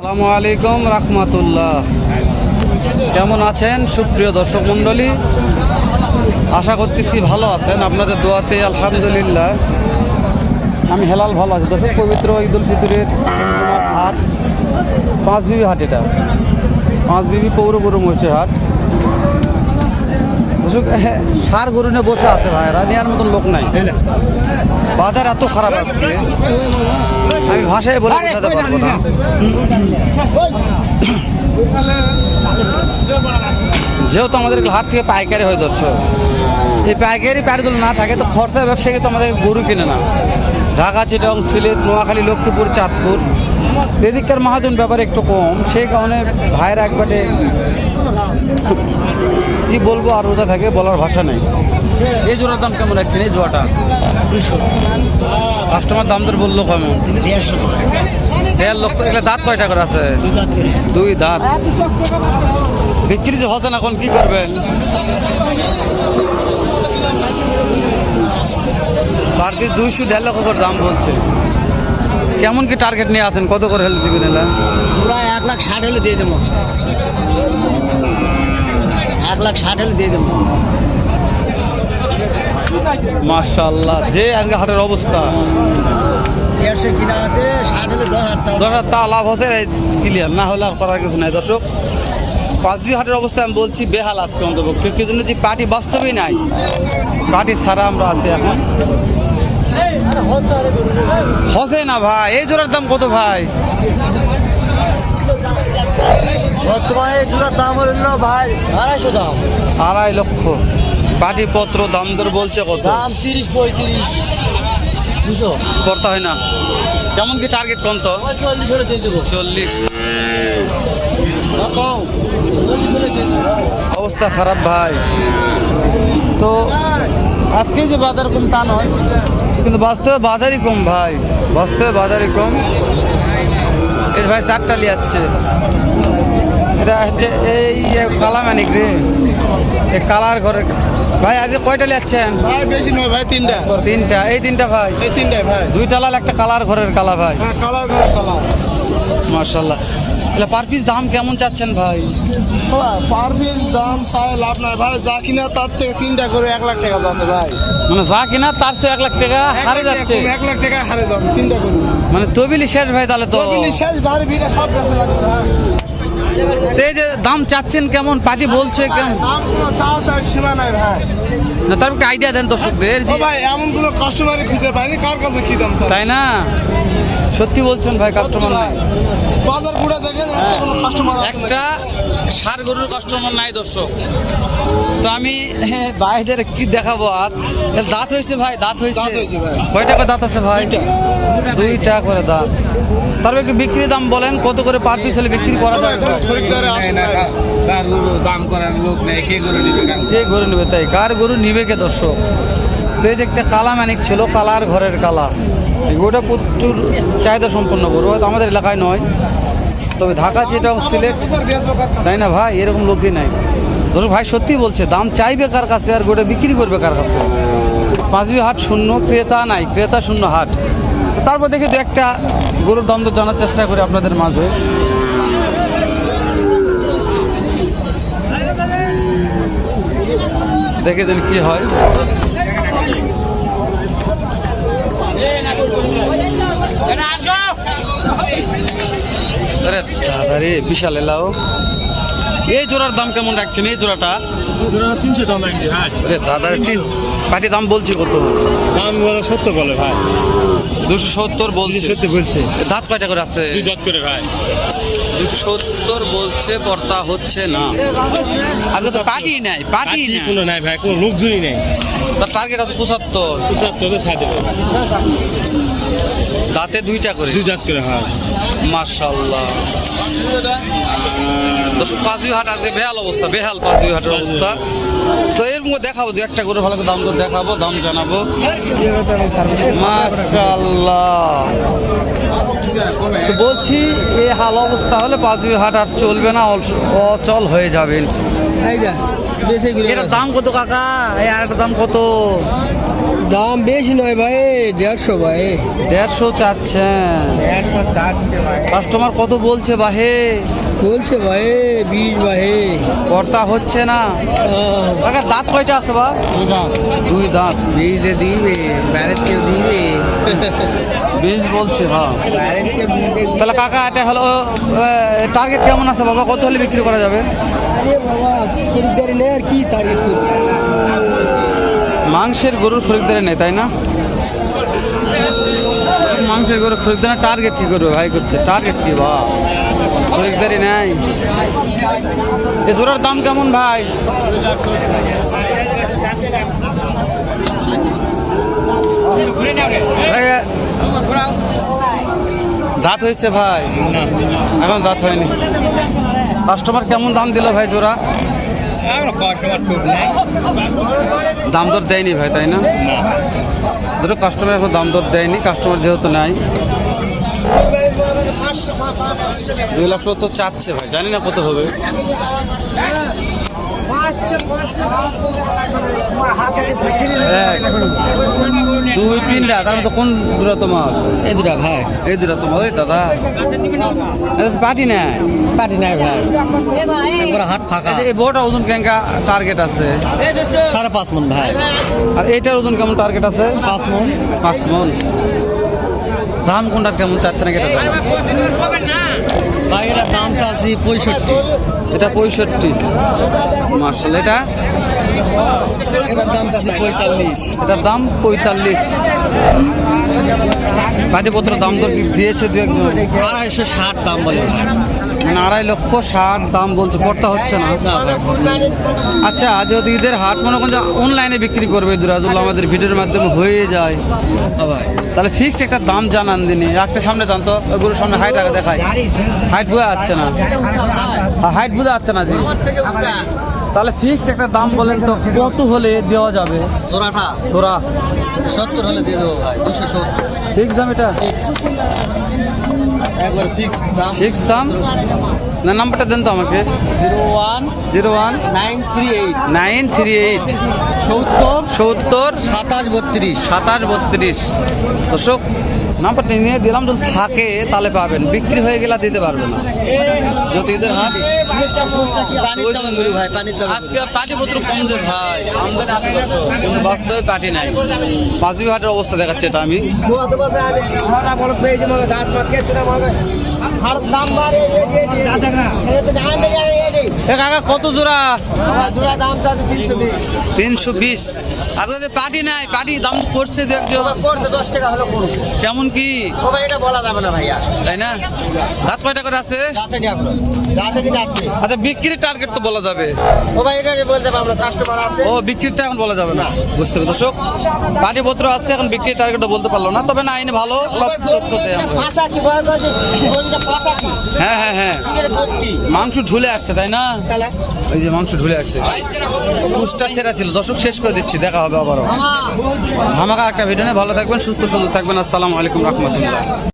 আসসালামু আলাইকুম রাহমাতুল্লাহ। কেমন আছেন সুপ্রিয় দর্শক মণ্ডলী? আশা করতেছি ভালো আছেন, আপনাদের দোয়াতে আলহামদুলিল্লাহ আমি হেলাল ভালো আছি। দর্শক, পবিত্র ঈদুল ফিতরের হাট, পাঁচবিবি হাট, এটা পাঁচবিবি পৌর গরু মহিষের হাট। দর্শক, সার গরু নিয়ে বসে আছে ভাইয়েরা, নেওয়ার মতন লোক নাই। বাজার এত খারাপ আজকে, আমি ভাষায় বলে বোঝাতে পারবো না। যেহেতু আমাদের হাট থেকে পাইকারি হয় দর্শক, এই পাইকারি প্যারদুল না থাকে তো খরচা ব্যবসায়ী তো আমাদের গরু কিনে না। ঢাকা, চিটাগং, সিলেট, নোয়াখালী, লক্ষ্মীপুর, চাঁদপুর এদিককার মহাজন ব্যাপার একটু কম, সেই কারণে ভাইয়েরা একবারে কি বলবো আর ওটা থাকে, বলার ভাষা নেই। এই জোড়ার দাম কেমন রাখছেন? এই জোড়াটা 200 কাস্টমার দাম দর বললো কেমন? 1.5 লক্ষ। এগুলো দাঁত কয়টা করে আছে? 2 দাঁত করে। 2 দাঁত। বিক্রি যে হচ্ছে না, এখন কি করবেন? পার পিস 200-1.5 লক্ষ করে দাম বলছে। কেমন কি টার্গেট নিয়ে আছেন? কত করে হেলে দিবেন? এলা পুরা 1,60,000 হলে দিয়ে দেবো। 1,60,000 হলে দিয়ে দেবো। মাশাআল্লাহ, যে আজকে হাটের অবস্থা, 150 কিনা আছে, 60 হলে 10,000। দরকার তা লাভ হচ্ছে, ক্লিয়ার না হলে আর করার কিছু নাই। দর্শক, পাঁচবি হাটের অবস্থা আমি বলছি বেহাল আজকে অন্তপক্ষে। কি জন্য? যে পার্টি বাস্তবেই নাই, পার্টি ছাড়া আমরা আছি এখন। হসে না ভাই। এই জোড়ার দাম কত ভাই? বর্তমানে এই জোড়ার দাম হলো ভাই 250 দাম। 2.5 লক্ষ। পার্টি পত্র দাম দর বলছে কত? দাম 30-35 200 করতে হয় না। কেমন কি টার্গেট? কোন তো 40 হলে দিয়ে দেবো। 40। 40 হলে দিয়ে দেবো। অবস্থা খারাপ ভাই। তো আজকে যে বাজার কম তা নয়, কিন্তু বাস্তবে বাজারই কম ভাই, বাস্তবে বাজারই কম। এই ভাই 4টা লিয়াচ্ছে, এটা হচ্ছে এই কালা মানিক রে, এই কালার ঘরের ভাই। আজকে কয়টা লিয়াচ্ছেন ভাই? বেশি নয় ভাই, 3টা। 3টা। এই 3টা ভাই? এই 3টাই ভাই। 2টা লাল, একটা কালার ঘরের কালা ভাই। হ্যাঁ, কালার কালার। মাশাআল্লাহ। তাহলে পার পিস দাম কেমন চাচ্ছেন ভাই? পার পিস দাম চাই লাভ নাই ভাই, যা কিনা তার থেকে 3টা করে 1 লাখ টাকা যাচ্ছে ভাই। মানে যা কিনা তার চেয়ে 1 লাখ টাকা হারে যাচ্ছে। 1 লাখ টাকা হারে যাচ্ছে 3টা করে। মানে তবিলি শেষ ভাই তাহলে তো। শেষ বাড়ি ভিড়ে সব বেঁচে লাগবে ভাই। তো এই যে দাম চাচ্ছেন কেমন? পার্টি বলছে কেমন? দাম কোনো চাওয়ার সীমা নাই ভাই। না, তার একটা আইডিয়া দেন দর্শকদের। ও ভাই, এমন কোনো কাস্টমারই খুঁজে পাইনি কার কাছে কি দাম চাই। তাই না? সত্যি বলছেন ভাই, কাস্টমার নাই। বাজার ঘুরে দেখেন, একটা কোনো কাস্টমার আছে একটা ষাঁড় গরুর কাস্টমার নাই দর্শক। তো আমি ভাইদের কি দেখাবো আর? এর দাঁত হয়েছে ভাই, দাঁত হয়েছে। দাঁত হয়েছে ভাই। কয়টা করে দাঁত আছে ভাই? 2টা করে দাঁত। তারপর একটু বিক্রি দাম বলেন, কত করে পার পিস হলে বিক্রি করা যাবে? খরিদ্দারে আসে না। কার গরু দাম করার লোক নেই, কে গরু নিবে? কে গরু নেবে? তাই কার গরু নিবে কে দর্শক? তো এই যে একটা কালা মানিক ছিল, কালার ঘরের কালা, এই গরুটা প্রচুর চাহিদা সম্পন্ন গরু, হয়তো আমাদের এলাকায় নয়, তবে ঢাকা, চিটাগং, সিলেট, তাই না ভাই? এরকম লোকই নাই দর্শক। ভাই সত্যি বলছে, দাম চাইবে কার কাছে আর গরুটা বিক্রি করবে কার কাছে? পাঁচবি হাট শূন্য, ক্রেতা নাই, ক্রেতা শূন্য হাট। তারপর দেখে দু একটা গরুর দাম তো জানার চেষ্টা করি আপনাদের মাঝে। দেখে দেন কি হয়। আরে দাদা রে, বিশাল এলাও। এই জোড়ার দাম কেমন রাখছেন? এই জোড়াটা 300 দাম রাখছি ভাই। আরে দাদা রে, পাটি দাম বলছি কত? দাম 70 বলে ভাই। 270 বলছে। 70 বলছে। দাঁত কয়টা করে আছে? 2 দাঁত করে ভাই। 270 বলছে, পর্তা হচ্ছে না। আজকে তো পাটি নাই, পাটি নাই, কোনো নাই ভাই, কোনো লোকজনই নাই। তার টার্গেট আছে 75। 75 ছাড় দেব। দাঁতে 2টা করে। 2 দাঁত করে হ্যাঁ। মাশাআল্লাহ। দর্শক, পাঁচবি হাট আজকে বেহাল অবস্থা, বেহাল পাঁচবি হাটের অবস্থা। তো এর মধ্যে দেখাবো দু একটা করে, ভালো করে দাম তো দেখাবো, দাম জানাবো। মাশাআল্লাহ। তো বলছি, এই হাল অবস্থা হলে পাঁচবি হাট আর চলবে না, অচল হয়ে যাবে। এটার দাম কত কাকা? এই আরেকটার দাম কত? দাম বেশি নয় ভাই, 150 ভাই। 150 চাচ্ছেন। কাস্টমার কত বলছে বাহে? বলছে ভাই 20 ভাই। কর্তা হচ্ছে না। কাকা দাঁত কয়টা আছে বা? দুই দাঁত। 20 দিবে, বাইরের কেউ দিবে। 20 বলছে, হ্যাঁ। তাহলে কাকা এটা হলো টার্গেট কেমন আছে বাবা? কত হলে বিক্রি করা যাবে? আরে বাবা, খরিদ্দারি নেই আর কি টার্গেট করবে। মাংসের গরুর খরিদ্দারি নেই, তাই না? মাংসের গরুর খরিদ্দারি টার্গেট কি করবে ভাই? করছে টার্গেট কি বা? খরিদ্দারি নেই। এ জোড়ার দাম কেমন ভাই? দাঁত হয়েছে ভাই? এখন দাঁত হয়নি। কাস্টমার কেমন দাম দিল ভাই জোড়া? দাম দর দেয়নি ভাই, তাই না? ধরো কাস্টমার এখন দাম দর দেয়নি, কাস্টমার যেহেতু নাই। 2,70,000 চাচ্ছে ভাই, জানি না কত হবে। এক, দুই, তিনটা। তার মধ্যে কোন দুটা তোমার? এই দুটা ভাই। এই দুটা তোমার? ওই দাদা পার্টি নাই। পাটি নাই ভাই, একবার হাট ফাঁকা। এই বড়টা ওজন কেঙ্কা টার্গেট আছে? 5.5 মন ভাই। আর এইটার ওজন কেমন টার্গেট আছে? 5 মন। 5 মন। দাম কোনটার কেমন চাচ্ছে না কেটে? ভাই এটা দাম চাচ্ছি 65। এটা 65। মার্শাল এটা? এটার দাম চাচ্ছি 45। এটার দাম 45। পাটিপত্র দাম দর কি দিয়েছে দু একজন? 260 দাম বলে ভাই। মানে 2,60,000 দাম বলছে, কর্তা হচ্ছে না। আচ্ছা, যেহেতু ঈদের হাট মনে করেন যে অনলাইনে বিক্রি করবে দুরাজুল্লাহ, আমাদের ভিডিওর মাধ্যমে হয়ে যায়, তাহলে ফিক্সড একটা দাম জানান দিনে। একটা সামনে দাম তো গরুর সামনে হাইট আগে দেখায়, হাইট বোঝা যাচ্ছে না, হাইট বোঝা যাচ্ছে না জি। তাহলে ফিক্সড একটা দাম বলেন তো, কত হলে দেওয়া যাবে? জোড়াটা ছোড়া 70 হলে দিয়ে দেবো ভাই। 270 ফিক্স দাম এটা? একবার ফিক্সড দাম। ফিক্স দাম না? নাম্বারটা দেন তো আমাকে। 01 938 938 70 70 27 32। 27 32। দর্শক নাম্বারটা নিয়ে দিলাম, যদি থাকে তাহলে পাবেন, বিক্রি হয়ে গেলে দিতে পারবে না। যদি ঈদের হাট পানির দাম গরু ভাই, পানির দাম। আজকে পাটিপত্র কম যে ভাই, আমদানি আছে দর্শক, কিন্তু বাস্তবে পাটি নাই। পাঁচবি হাটের অবস্থা দেখাচ্ছে এটা আমি। এ কাকা কত জোড়া? 320। আর যদি পাটি নাই, পাটি দাম করছে দু একজন। 10 টাকা হলো করুন। কেমন কি ও ভাই এটা বলা যাবে না ভাইয়া। তাই না? দাঁত কয়টা করে আছে? যাতে নি আপনার, যাতে নি যাতে। আচ্ছা, বিক্রির টার্গেট তো বলা যাবে। ও ভাই এটা বলতে পারবো না, কাস্টমার আছে। ও বিক্রিটা এখন বলা যাবে না, বুঝতে হবে দর্শক। পাটিপত্র আছে, এখন বিক্রির টার্গেটটা বলতে পারলো না, তবে না আইনে ভালো সব তথ্য দেয় আমরা। পাশা কি ভয় করে? গরুটা পাশা কি? হ্যাঁ হ্যাঁ হ্যাঁ, এটা ভর্তি। মাংস ঝুলে আসছে, তাই না? তাহলে এই যে মাংস ঝুলে আসছে, কুচটা ছেঁড়া ছিল। দর্শক শেষ করে দিচ্ছি, দেখা হবে আবারও ধামাকা একটা ভিডিও নিয়ে। ভালো থাকবেন, সুস্থ সুন্দর থাকবেন। আসসালামু আলাইকুম রহমতুল্লাহ।